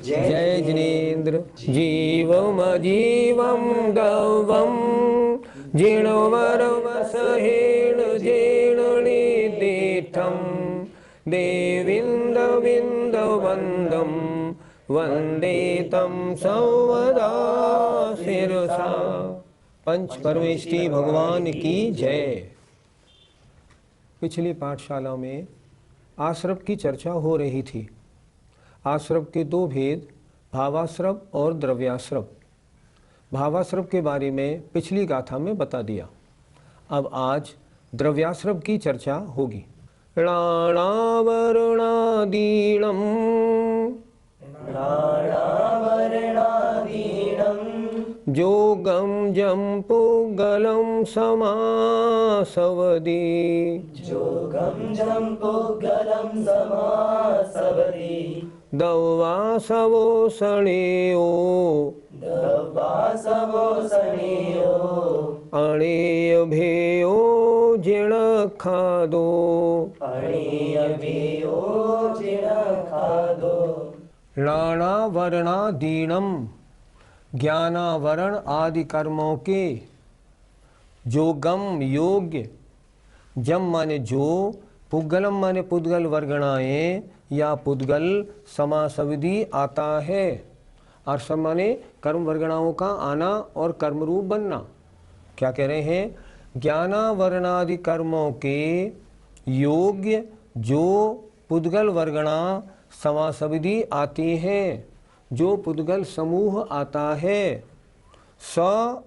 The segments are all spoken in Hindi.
जय जिनेन्द्र। जीवमजीवं गौवं जीर्णवरवसहेण जीर्णनिदीठं देविन्दविन्दवन्दं वन्दे तं सर्वदा शिरसा। पंच परमेष्टि भगवान की जय। पिछली पाठशाला में आश्रव की चर्चा हो रही थी। आश्रव के दो भेद, भावाश्रव और द्रव्याश्रव। भावाश्रव के बारे में पिछली गाथा में बता दिया। अब आज द्रव्याश्रव की चर्चा होगी। राणावरणादीणम् जोगं जं पुग्गलं समासवति दव्वासवो सणेयो अणेयभेयो जिणखादो राणावर्णादीणम् ज्ञानावरण आदि कर्मों के जोगम योग्य, जम माने जो, पुद्गलम माने पुद्गल वर्गणाएं या पुद्गल समासविधि आता है। अर्थ माने कर्म वर्गणाओं का आना और कर्मरूप बनना। क्या कह रहे हैं? ज्ञानावरणादि कर्मों के योग्य जो पुद्गल वर्गणा समासविधि आती है, जो पुद्गल समूह आता है, स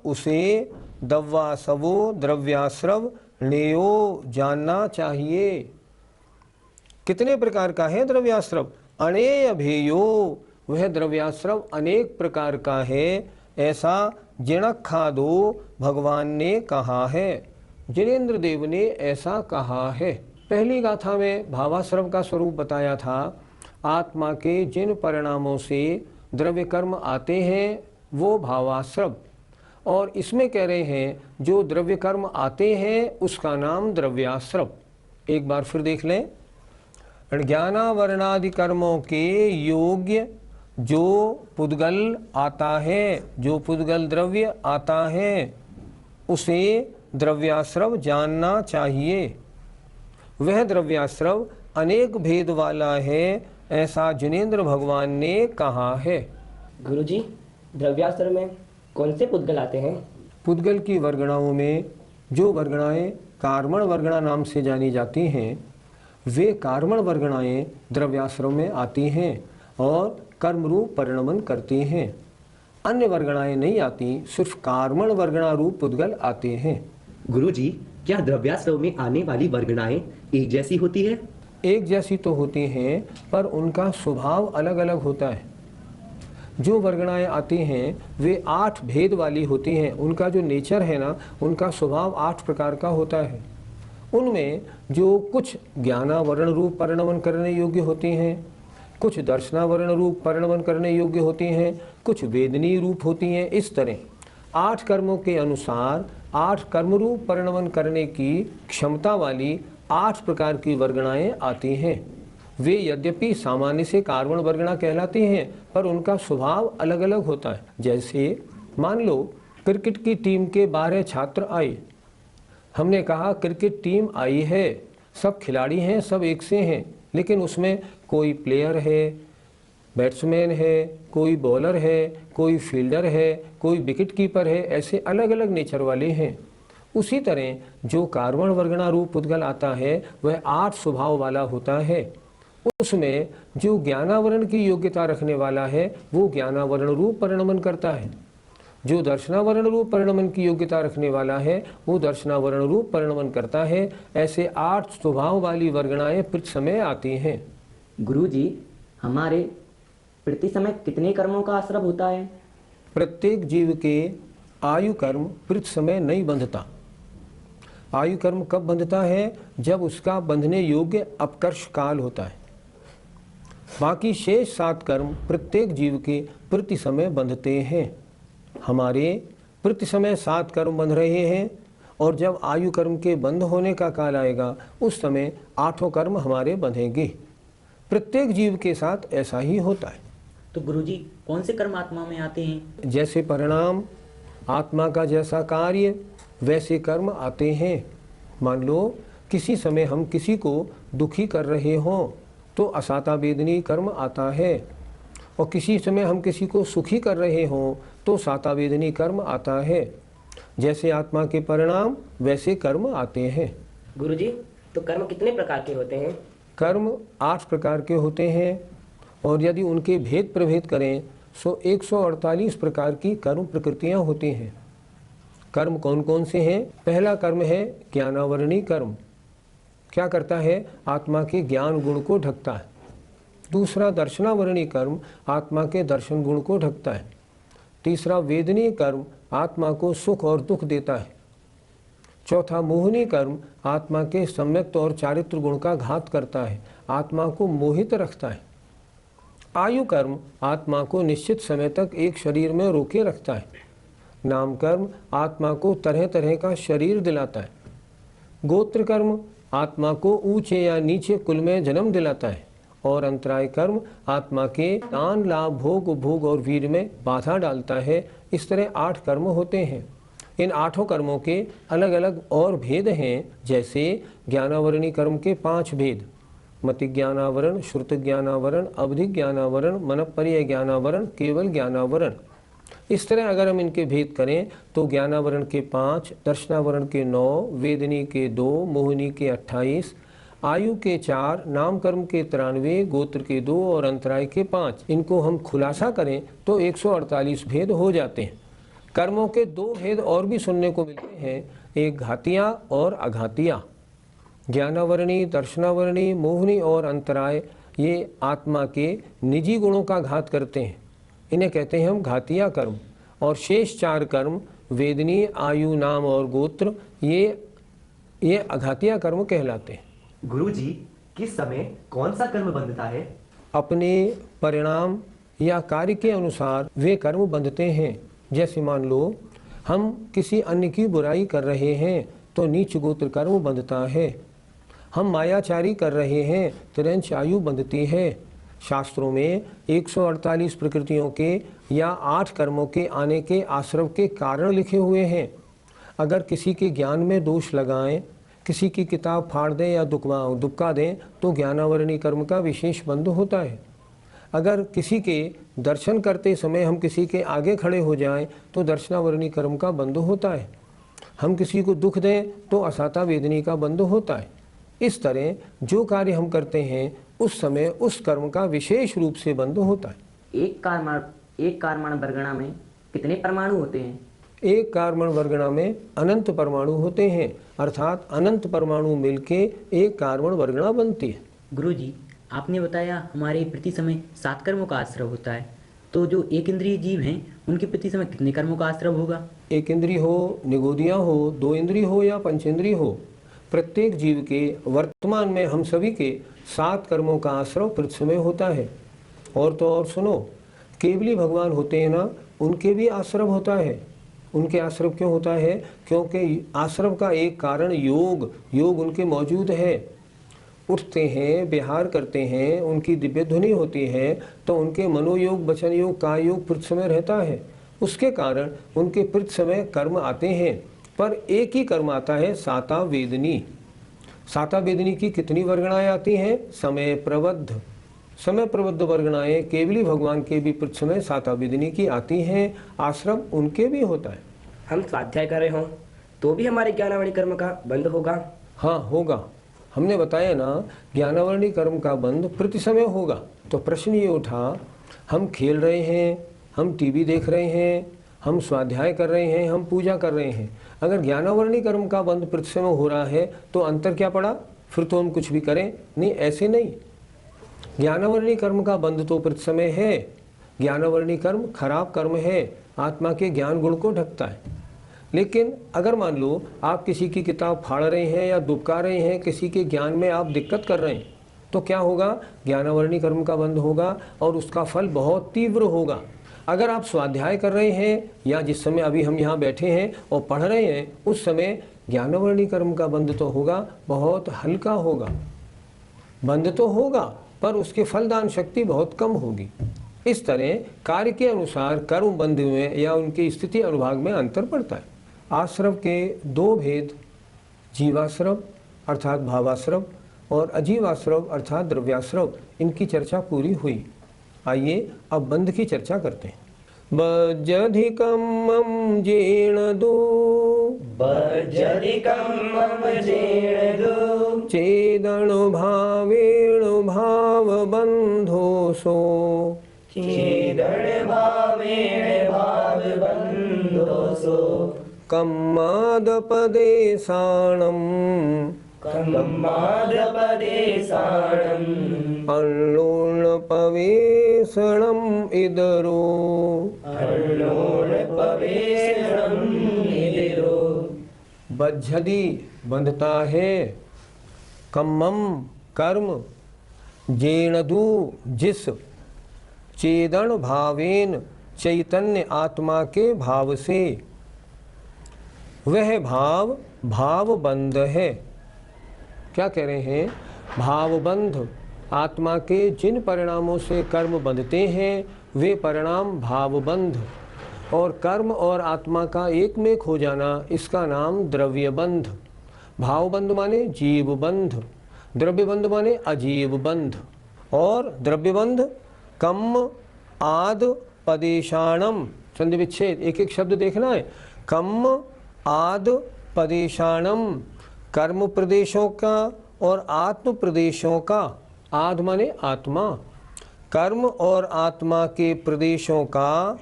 उसे दव्वासवो द्रव्याश्रव ण्यो जानना चाहिए। कितने प्रकार का है द्रव्याश्रव? अणेय भेयो, वह द्रव्याश्रव अनेक प्रकार का है, ऐसा जिणखादो भगवान ने कहा है। जिनेन्द्र देव ने ऐसा कहा है। पहली गाथा में भावाश्रव का स्वरूप बताया था। आत्मा के जिन परिणामों से द्रव्य कर्म आते हैं वो भावाश्रव, और इसमें कह रहे हैं जो द्रव्य कर्म आते हैं उसका नाम द्रव्याश्रव। एक बार फिर देख लें। ज्ञानावरणादि कर्मों के योग्य जो पुद्गल आता है, जो पुद्गल द्रव्य आता है, उसे द्रव्याश्रव जानना चाहिए। वह द्रव्याश्रव अनेक भेद वाला है, ऐसा जिनेन्द्र भगवान ने कहा है। गुरुजी, द्रव्याश्रव में कौन से पुद्गल आते हैं? पुद्गल की वर्गणाओं में जो वर्गणाएं कार्मण वर्गणा नाम से जानी जाती हैं, वे कार्मण वर्गणाएं द्रव्याश्रव में आती हैं और कर्मरूप परिणमन करती हैं। अन्य वर्गणाएं नहीं आती, सिर्फ कार्मण वर्गणा रूप पुद्गल आते हैं। गुरुजी, क्या द्रव्याश्रव में आने वाली वर्गणाएं एक जैसी होती है? एक जैसी तो होती हैं, पर उनका स्वभाव अलग अलग होता है। जो वर्गणाएं आती हैं वे 8 भेद वाली होती हैं। उनका जो नेचर है ना, उनका स्वभाव 8 प्रकार का होता है। उनमें जो कुछ ज्ञानावरण रूप परिणमन करने योग्य होती हैं, कुछ दर्शनावरण रूप परिणमन करने योग्य होती हैं, कुछ वेदनीय रूप होती हैं। इस तरह 8 कर्मों के अनुसार 8 कर्मरूप परिणमन करने की क्षमता वाली 8 प्रकार की वर्गणाएं आती हैं। वे यद्यपि सामान्य से कार्मण वर्गणा कहलाती हैं, पर उनका स्वभाव अलग अलग होता है। जैसे मान लो क्रिकेट की टीम के 12 छात्र आए। हमने कहा क्रिकेट टीम आई है, सब खिलाड़ी हैं, सब एक से हैं, लेकिन उसमें कोई प्लेयर है, बैट्समैन है, कोई बॉलर है, कोई फील्डर है, कोई विकेट कीपर है, ऐसे अलग अलग नेचर वाले हैं। उसी तरह जो कार्मण वर्गणा रूप पुद्गल आता है वह 8 स्वभाव वाला होता है। उसमें जो ज्ञानावरण की योग्यता रखने वाला है वो ज्ञानावरण रूप परिणमन करता है। जो दर्शनावरण रूप परिणमन की योग्यता रखने वाला है वो दर्शनावरण रूप परिणमन करता है। ऐसे 8 स्वभाव वाली वर्गणाएं प्रति समय आती हैं। गुरुजी, हमारे प्रति समय कितने कर्मों का आश्रव होता है? प्रत्येक जीव के आयु कर्म प्रति समय नहीं बंधता। आयु कर्म कब बंधता है? जब उसका बंधने योग्य अपकर्ष काल होता है। बाकी शेष 7 कर्म प्रत्येक जीव के प्रति समय बंधते हैं। हमारे प्रति समय 7 कर्म बंध रहे हैं, और जब आयु कर्म के बंध होने का काल आएगा उस समय 8 कर्म हमारे बंधेंगे। प्रत्येक जीव के साथ ऐसा ही होता है। तो गुरुजी कौन से कर्म आत्मा में आते हैं? जैसे परिणाम, आत्मा का जैसा कार्य वैसे कर्म आते हैं। मान लो किसी समय हम किसी को दुखी कर रहे हों तो असाता वेदनी कर्म आता है, और किसी समय हम किसी को सुखी कर रहे हों तो साता वेदनी कर्म आता है। जैसे आत्मा के परिणाम वैसे कर्म आते हैं। गुरुजी, तो कर्म कितने प्रकार के होते हैं? कर्म 8 प्रकार के होते हैं, और यदि उनके भेद प्रभेद करें तो 148 प्रकार की कर्म प्रकृतियां होती हैं। कर्म कौन कौन से हैं? पहला कर्म है ज्ञानावरणी कर्म। क्या करता है? आत्मा के ज्ञान गुण को ढकता है। दूसरा दर्शनावरणी कर्म, आत्मा के दर्शन गुण को ढकता है। तीसरा वेदनीय कर्म, आत्मा को सुख और दुख देता है। चौथा मोहनी कर्म, आत्मा के सम्यक्त और चारित्र गुण का घात करता है, आत्मा को मोहित रखता है। आयु कर्म, आत्मा को निश्चित समय तक एक शरीर में रोके रखता है। नाम कर्म, आत्मा को तरह तरह का शरीर दिलाता है। गोत्र कर्म, आत्मा को ऊंचे या नीचे कुल में जन्म दिलाता है। और अंतराय कर्म, आत्मा के दान, लाभ, भोग और वीर में बाधा डालता है। इस तरह 8 कर्म होते हैं। इन 8 कर्मों के अलग अलग और भेद हैं। जैसे ज्ञानावरणी कर्म के 5 भेद, मति ज्ञानावरण, श्रुत ज्ञानावरण, अवधि ज्ञानावरण, मनपर्य ज्ञानावरण, केवल ज्ञानावरण। इस तरह अगर हम इनके भेद करें तो ज्ञानावरण के 5, दर्शनावरण के 9, वेदनी के 2, मोहिनी के 28, आयु के 4, नाम कर्म के 93, गोत्र के 2 और अंतराय के 5। इनको हम खुलासा करें तो 148 भेद हो जाते हैं। कर्मों के 2 भेद और भी सुनने को मिलते हैं, एक घातिया और अघातिया। ज्ञानावरणी, दर्शनावरणी, मोहिनी और अंतराय ये आत्मा के निजी गुणों का घात करते हैं, इन्हें कहते हैं हम घातिया कर्म। और शेष 4 कर्म वेदनी, आयु, नाम और गोत्र ये अघातिया कर्म कहलाते हैं। गुरुजी, किस समय कौन सा कर्म बंधता है? अपने परिणाम या कार्य के अनुसार वे कर्म बंधते हैं। जैसे मान लो हम किसी अन्य की बुराई कर रहे हैं तो नीच गोत्र कर्म बंधता है। हम मायाचारी कर रहे हैं तो रेंच आयु बंधती है। शास्त्रों में 148 प्रकृतियों के या 8 कर्मों के आने के आश्रव के कारण लिखे हुए हैं। अगर किसी के ज्ञान में दोष लगाएं, किसी की किताब फाड़ दें या दुबका दें तो ज्ञानावरणी कर्म का विशेष बंध होता है। अगर किसी के दर्शन करते समय हम किसी के आगे खड़े हो जाएं तो दर्शनावरणी कर्म का बंध होता है। हम किसी को दुख दें तो असाता वेदनी का बंध होता है। इस तरह जो कार्य हम करते हैं उस समय उस कर्म का विशेष रूप से बंध होता है। एक कारमाण वर्गणा में कितने परमाणु होते हैं? एक कारमण वर्गणा में अनंत परमाणु होते हैं, अर्थात अनंत परमाणु मिलके एक कारमण वर्गणा बनती है। गुरुजी, आपने बताया हमारे प्रति समय 7 कर्मों का आश्रय होता है, तो जो एक इंद्रिय जीव हैं उनके प्रति समय कितने कर्मों का आश्रय होगा? एक इंद्रिय हो, निगोदिया हो, 2 इंद्रिय हो या पंचेंद्रिय हो, प्रत्येक जीव के वर्तमान में हम सभी के 7 कर्मों का आश्रय प्रति समय होता है। और तो और सुनो, केवली भगवान होते हैं ना, उनके भी आश्रय होता है। उनके आश्रय क्यों होता है? क्योंकि आश्रय का एक कारण योग उनके मौजूद है। उठते हैं, विहार करते हैं, उनकी दिव्य ध्वनि होती है तो उनके मनोयोग, वचन योग, काय योग प्रति समय रहता है। उसके कारण उनके प्रति समय कर्म आते हैं, पर एक ही कर्म आता है साता वेदनी। साता वेदनी की कितनी वर्गणाएं आती हैं? समय प्रबद्ध वर्गणाएं केवली भगवान के भी प्रति समय साता वेदनी की आती हैं, आश्रम उनके भी होता है। हम स्वाध्याय कर रहे हों तो भी हमारे ज्ञानावरणी कर्म का बंध होगा? हाँ होगा। हमने बताया ना, ज्ञानावरणी कर्म का बंध प्रति समय होगा। तो प्रश्न ये उठा, हम खेल रहे हैं, हम टीवी देख रहे हैं, हम स्वाध्याय कर रहे हैं, हम पूजा कर रहे हैं, अगर ज्ञानावरणी कर्म का बंध प्रति समय हो रहा है तो अंतर क्या पड़ा? फिर तो हम कुछ भी करें नहीं, ऐसे नहीं। ज्ञानावरणी कर्म का बंध तो प्रति समय है। ज्ञानावरणी कर्म खराब कर्म है, आत्मा के ज्ञान गुण को ढकता है। लेकिन अगर मान लो आप किसी की किताब फाड़ रहे हैं या दुबका रहे हैं, किसी के ज्ञान में आप दिक्कत कर रहे हैं, तो क्या होगा? ज्ञानावरणी कर्म का बंध होगा और उसका फल बहुत तीव्र होगा। अगर आप स्वाध्याय कर रहे हैं या जिस समय अभी हम यहाँ बैठे हैं और पढ़ रहे हैं, उस समय ज्ञानावरणी कर्म का बंध तो होगा, बहुत हल्का होगा। बंध तो होगा पर उसके फलदान शक्ति बहुत कम होगी। इस तरह कार्य के अनुसार कर्म बंध में या उनकी स्थिति अनुभाग में अंतर पड़ता है। आश्रव के दो भेद, जीवाश्रव अर्थात भावाश्रव और अजीवाश्रव अर्थात द्रव्याश्रव, इनकी चर्चा पूरी हुई। आइए अब बंध की चर्चा करते हैं। बज्जधिकं मम जेण दो चेदण भावेण भावबंधो सो कम्मादपदेशाणम् अन्लोलपवेशणम् इदरो बज्झदी बंधता है, कम्मम कर्म, जेणदु जिस, चेदन भावेन चैतन्य आत्मा के भाव से, वह भाव भावबंध है। क्या कह रहे हैं? भावबंध, आत्मा के जिन परिणामों से कर्म बंधते हैं वे परिणाम भावबंध, और कर्म और आत्मा का एक में खो जाना, इसका नाम द्रव्यबंध। भावबंध माने जीवबंध, द्रव्यबंध माने अजीवबंध। और द्रव्यबंध कम आद पदेशाणम, संधि विच्छेद, एक एक शब्द देखना है। कम आद पदेशाणम, कर्म प्रदेशों का और आत्म प्रदेशों का, आद माने आत्मा, कर्म और आत्मा के प्रदेशों का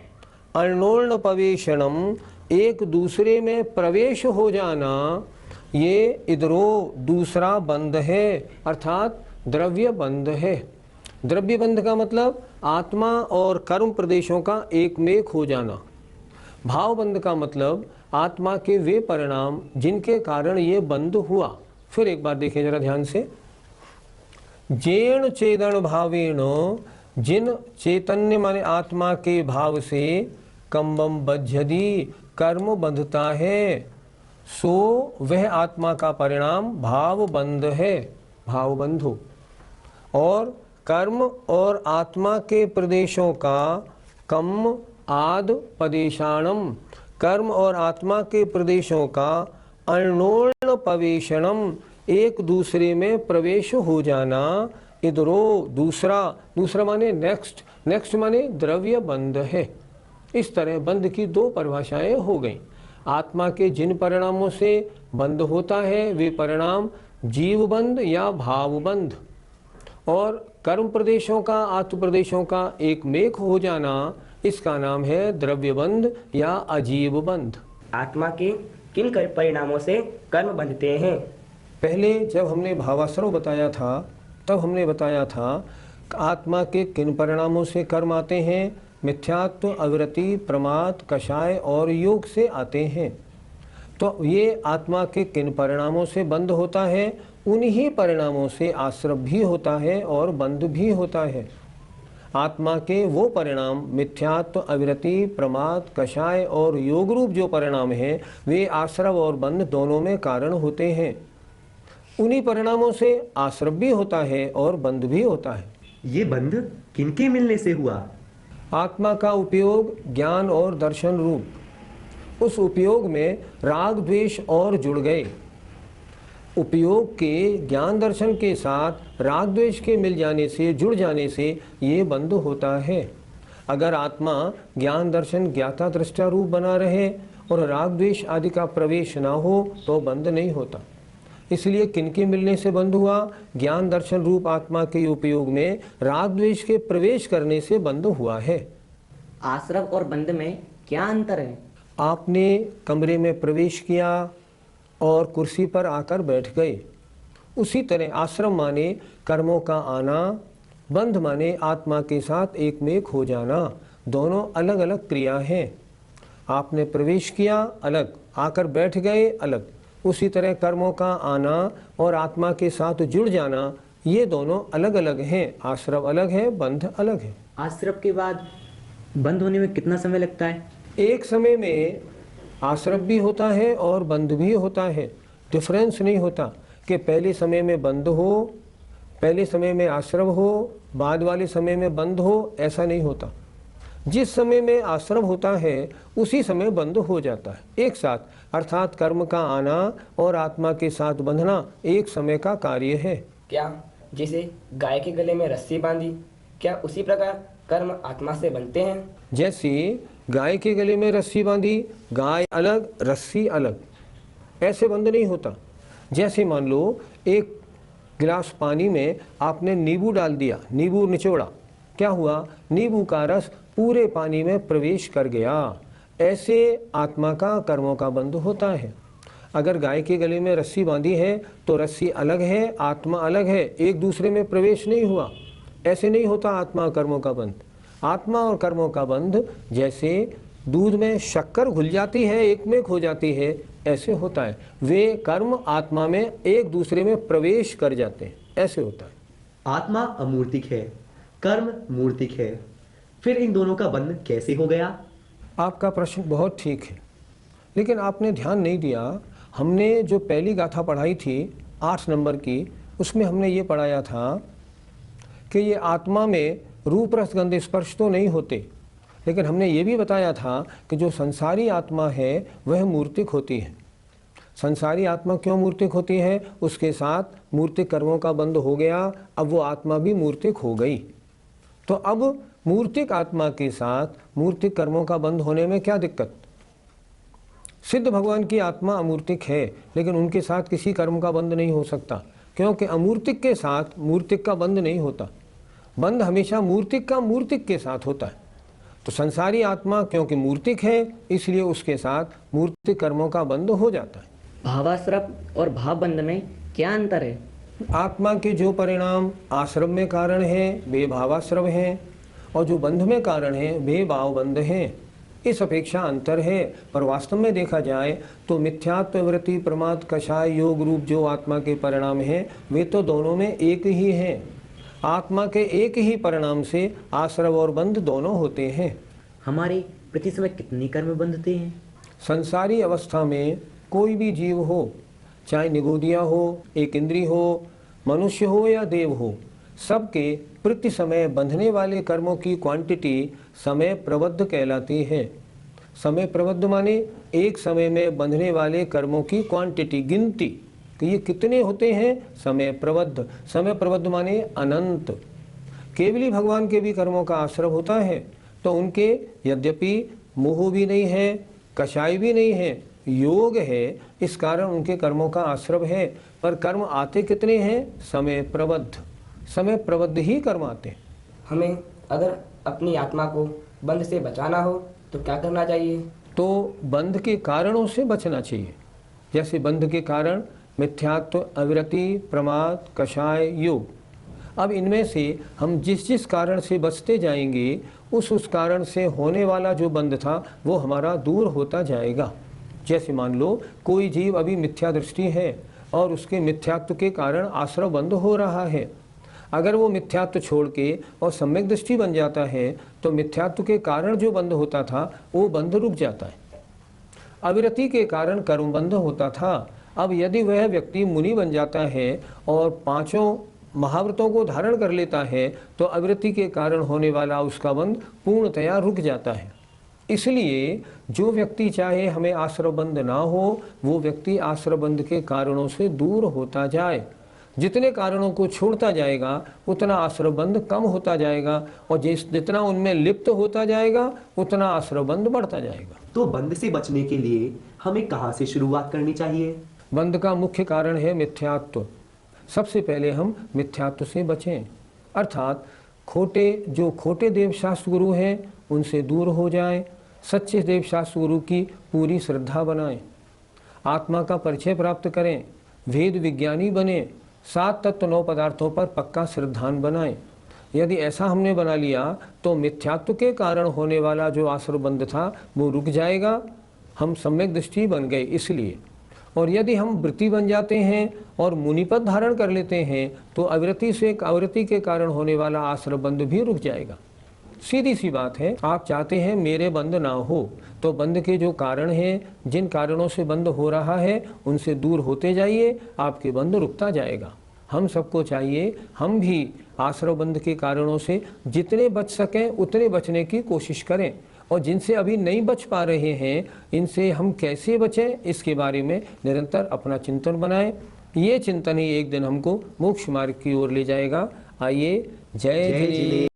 अन्योन्य पवेशनम, एक दूसरे में प्रवेश हो जाना, ये इधरो दूसरा बंध है, अर्थात द्रव्य बंध है। द्रव्य बंध का मतलब आत्मा और कर्म प्रदेशों का एक में खो जाना। भाव बंध का मतलब आत्मा के वे परिणाम जिनके कारण ये बंध हुआ। फिर एक बार देखें जरा ध्यान से। जेण चेदन भावेण, जिन चैतन्य माने आत्मा के भाव से, कम्बम बज्झदी कर्म बंधता है, सो वह आत्मा का परिणाम भाव बंध है, भाव बंधु। और कर्म और आत्मा के प्रदेशों का कम आद पदेशाणम, कर्म और आत्मा के प्रदेशों का अन्योन्य पवेशनम, एक दूसरे में प्रवेश हो जाना, इधरो दूसरा, दूसरा माने नेक्स्ट, नेक्स्ट माने द्रव्य बंध है। इस तरह बंध की दो परिभाषाएं हो गईं। आत्मा के जिन परिणामों से बंध होता है वे परिणाम जीव बंध या भाव बंध, और कर्म प्रदेशों का आत्म प्रदेशों का एक मेक हो जाना, इसका नाम है द्रव्य बंध या अजीव बंध। आत्मा के किन परिणामों से कर्म बंधते हैं? पहले जब हमने भावाश्रव बताया था तब हमने बताया था आत्मा के किन परिणामों से कर्म आते हैं। मिथ्यात्व, अविरति, प्रमाद, कषाय और योग से आते हैं। तो ये आत्मा के किन परिणामों से बंध होता है, उन्हीं परिणामों से आश्रव भी होता है और बंध भी होता है। आत्मा के वो परिणाम मिथ्यात्व, अविरति, प्रमाद, कषाय और योग रूप जो परिणाम हैं वे आश्रव और बंध दोनों में कारण होते हैं। उन्हीं परिणामों से आश्रव भी होता है और बंध भी होता है। ये बंध किनके मिलने से हुआ? आत्मा का उपयोग ज्ञान और दर्शन रूप, उस उपयोग में राग द्वेष और जुड़ गए। उपयोग के ज्ञान दर्शन के साथ राग द्वेष के मिल जाने से, जुड़ जाने से ये बंध होता है। अगर आत्मा ज्ञान दर्शन ज्ञाता दृष्टा रूप बना रहे और राग द्वेष आदि का प्रवेश ना हो तो बंध नहीं होता। इसलिए किनके मिलने से बंध हुआ? ज्ञान दर्शन रूप आत्मा के उपयोग में राग द्वेष के प्रवेश करने से बंध हुआ है। आश्रव और बंध में क्या अंतर है? आपने कमरे में प्रवेश किया और कुर्सी पर आकर बैठ गए, उसी तरह आश्रम माने कर्मों का आना, बंध माने आत्मा के साथ एक में खो जाना। दोनों अलग अलग क्रिया हैं। आपने प्रवेश किया अलग, आकर बैठ गए अलग। उसी तरह कर्मों का आना और आत्मा के साथ जुड़ जाना, ये दोनों अलग अलग हैं। आश्रव अलग है, बंध अलग है। आश्रव के बाद बंद होने में कितना समय लगता है? एक समय में आश्रव भी होता है और बंध भी होता है। डिफरेंस नहीं होता कि पहले समय में बंध हो, पहले समय में आश्रव हो बाद वाले समय में बंद हो, ऐसा नहीं होता। जिस समय में आश्रम होता है उसी समय बंद हो जाता है एक साथ, अर्थात कर्म का आना और आत्मा के साथ बंधना एक समय का कार्य है। क्या जैसे गाय के गले में रस्सी बांधी, क्या उसी प्रकार कर्म आत्मा से बनते हैं? जैसे गाय के गले में रस्सी बांधी, गाय अलग रस्सी अलग, ऐसे बंद नहीं होता। जैसे मान लो एक गिलास पानी में आपने नींबू डाल दिया, नींबू निचोड़ा, क्या हुआ? नींबू का रस पूरे पानी में प्रवेश कर गया। ऐसे आत्मा का कर्मों का बंध होता है। अगर गाय के गले में रस्सी बांधी है तो रस्सी अलग है, आत्मा अलग है, एक दूसरे में प्रवेश नहीं हुआ। ऐसे नहीं होता आत्मा और कर्मों का बंध। आत्मा और कर्मों का बंध जैसे दूध में शक्कर घुल जाती है, एक में खो जाती है, ऐसे होता है। वे कर्म आत्मा में एक दूसरे में प्रवेश कर जाते हैं, ऐसे होता है। आत्मा अमूर्तिक है, कर्म मूर्तिक है, फिर इन दोनों का बंध कैसे हो गया? आपका प्रश्न बहुत ठीक है, लेकिन आपने ध्यान नहीं दिया। हमने जो पहली गाथा पढ़ाई थी 8 नंबर की, उसमें हमने ये पढ़ाया था कि ये आत्मा में रूप रस गंध स्पर्श तो नहीं होते, लेकिन हमने ये भी बताया था कि जो संसारी आत्मा है वह मूर्तिक होती है। संसारी आत्मा क्यों मूर्तिक होती है? उसके साथ मूर्तिक कर्मों का बंध हो गया, अब वो आत्मा भी मूर्तिक हो गई। तो अब मूर्तिक आत्मा के साथ मूर्तिक कर्मों का बंध होने में क्या दिक्कत? सिद्ध भगवान की आत्मा अमूर्तिक है, लेकिन उनके साथ किसी कर्म का बंध नहीं हो सकता, क्योंकि अमूर्तिक के साथ मूर्तिक का बंध नहीं होता। बंध हमेशा मूर्तिक का मूर्तिक के साथ होता है। तो संसारी आत्मा क्योंकि मूर्तिक है, इसलिए उसके साथ मूर्तिक कर्मों का बंध हो जाता है। भावाश्रम और भावबंध में क्या अंतर है? आत्मा के जो परिणाम आश्रम में कारण है वे भावाश्रम हैं, और जो बंध में कारण है वे भावबंध हैं। इस अपेक्षा अंतर है, पर वास्तव में देखा जाए तो मिथ्यात्व, वृत्ति, प्रमाद, कषाय, योग रूप जो आत्मा के परिणाम हैं वे तो दोनों में एक ही हैं। आत्मा के एक ही परिणाम से आश्रव और बंध दोनों होते हैं। हमारे प्रति समय कितने कर्म बंधते हैं? संसारी अवस्था में कोई भी जीव हो, चाहे निगोदिया हो, एक इंद्री हो, मनुष्य हो या देव हो, सबके प्रति समय बंधने वाले कर्मों की क्वांटिटी समय प्रबद्ध कहलाती है। समय प्रबद्ध माने एक समय में बंधने वाले कर्मों की क्वांटिटी, गिनती, कि ये कितने होते हैं, समय प्रबद्ध। समय प्रबद्ध माने अनंत। केवली भगवान के भी कर्मों का आश्रय होता है, तो उनके यद्यपि मोह भी नहीं है, कषाय भी नहीं है, योग है, इस कारण उनके कर्मों का आश्रय है। पर कर्म आते कितने हैं? समय प्रबद्ध। समय प्रबद्ध ही कर्म आते हैं। हमें अगर अपनी आत्मा को बंध से बचाना हो तो क्या करना चाहिए? तो बंध के कारणों से बचना चाहिए। जैसे बंध के कारण मिथ्यात्व, अविरति, प्रमाद, कषाय, योग। अब इनमें से हम जिस जिस कारण से बचते जाएंगे उस कारण से होने वाला जो बंध था वो हमारा दूर होता जाएगा। जैसे मान लो कोई जीव अभी मिथ्या दृष्टि है और उसके मिथ्यात्व के कारण आश्रय बंद हो रहा है। अगर वो मिथ्यात्व छोड़ के और सम्यक दृष्टि बन जाता है तो मिथ्यात्व के कारण जो बंध होता था वो बंध रुक जाता है। अविरति के कारण कर्म बंध होता था। अब यदि वह व्यक्ति मुनि बन जाता है और 5 महाव्रतों को धारण कर लेता है तो अविरति के कारण होने वाला उसका बंध पूर्णतया रुक जाता है। इसलिए जो व्यक्ति चाहे हमें आश्रयबंध ना हो, वो व्यक्ति आश्रयबंध के कारणों से दूर होता जाए। जितने कारणों को छोड़ता जाएगा उतना आश्रयबंध कम होता जाएगा, और जितना उनमें लिप्त होता जाएगा उतना आश्रयबंध बढ़ता जाएगा। तो बंध से बचने के लिए हमें कहाँ से शुरुआत करनी चाहिए? बंध का मुख्य कारण है मिथ्यात्व। सबसे पहले हम मिथ्यात्व से बचें, अर्थात खोटे देवशास्त्र गुरु हैं उनसे दूर हो जाएं, सच्चे देवशास्त्र गुरु की पूरी श्रद्धा बनाएं, आत्मा का परिचय प्राप्त करें, वेद विज्ञानी बने, 7 तत्व 9 पदार्थों पर पक्का श्रद्धान बनाएं। यदि ऐसा हमने बना लिया तो मिथ्यात्व के कारण होने वाला जो आश्रयबंध था वो रुक जाएगा। हम सम्यक दृष्टि बन गए इसलिए। और यदि हम वृत्ति बन जाते हैं और मुनिपद धारण कर लेते हैं तो अविरति के कारण होने वाला आश्रयबंध भी रुक जाएगा। सीधी सी बात है, आप चाहते हैं मेरे बंध ना हो तो बंध के जो कारण हैं, जिन कारणों से बंध हो रहा है उनसे दूर होते जाइए, आपके बंध रुकता जाएगा। हम सबको चाहिए हम भी आश्रव बंध के कारणों से जितने बच सकें उतने बचने की कोशिश करें, और जिनसे अभी नहीं बच पा रहे हैं इनसे हम कैसे बचें इसके बारे में निरंतर अपना चिंतन बनाएं। ये चिंतन ही एक दिन हमको मोक्ष मार्ग की ओर ले जाएगा। आइए, जय जिनेन्द्र।